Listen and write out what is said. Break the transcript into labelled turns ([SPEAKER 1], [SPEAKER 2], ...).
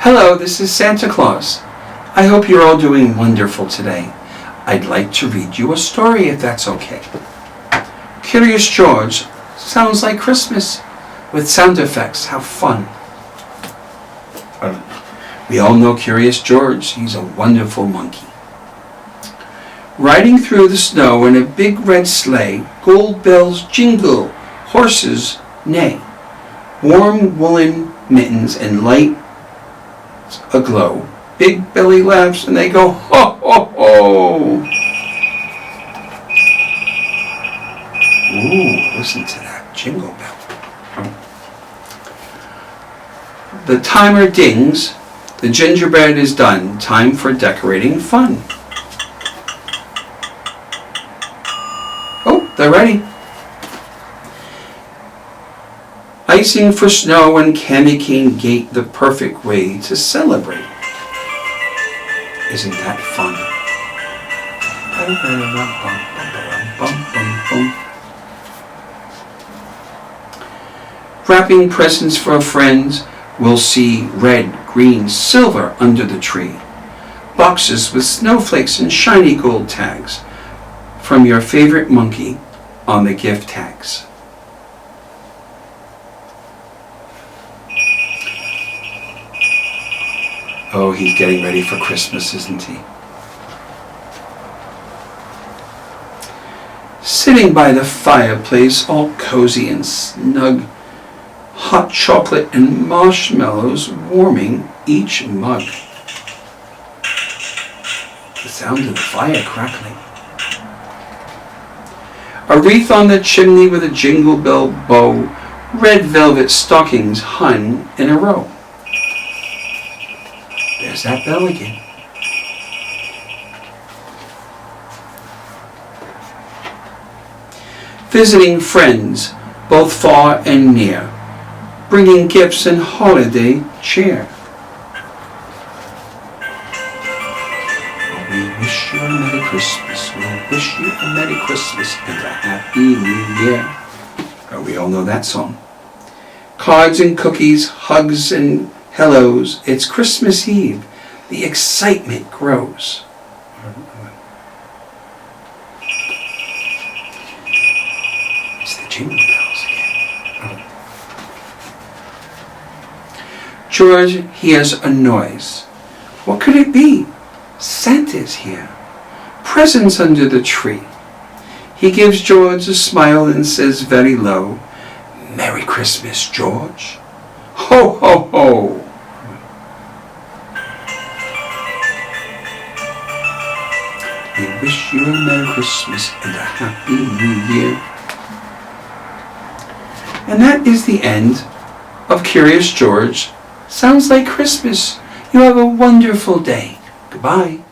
[SPEAKER 1] Hello, this is Santa Claus. I hope you're all doing wonderful today. I'd like to read you a story if that's okay. Curious George sounds like Christmas with sound effects. How fun. We all know Curious George. He's a wonderful monkey. Riding through the snow in a big red sleigh, gold bells jingle, horses neigh, warm woolen mittens and light aglow. Big Billy laughs and they go, ho, ho, ho. Ooh, listen to that jingle bell. The timer dings. The gingerbread is done. Time for decorating fun. Oh, they're ready. Icing for snow and candy cane gate, the perfect way to celebrate. Isn't that fun? Wrapping presents for friends, we'll see red, green, silver under the tree. Boxes with snowflakes and shiny gold tags from your favorite monkey on the gift tags. Oh, he's getting ready for Christmas, isn't he? Sitting by the fireplace, all cozy and snug, hot chocolate and marshmallows warming each mug. The sound of the fire crackling. A wreath on the chimney with a jingle bell bow, red velvet stockings hung in a row. There's that bell again. Visiting friends, both far and near, bringing gifts and holiday cheer. We wish you a Merry Christmas. We wish you a Merry Christmas and a Happy New Year. We all know that song. Cards and cookies, hugs and hellos. It's Christmas Eve. The excitement grows. It's the jingle bells again. George hears a noise. What could it be? Santa's here. Presents under the tree. He gives George a smile and says very low, Merry Christmas, George. Ho, ho, ho. We wish you a Merry Christmas and a Happy New Year. And that is the end of Curious George. Sounds like Christmas. You have a wonderful day. Goodbye.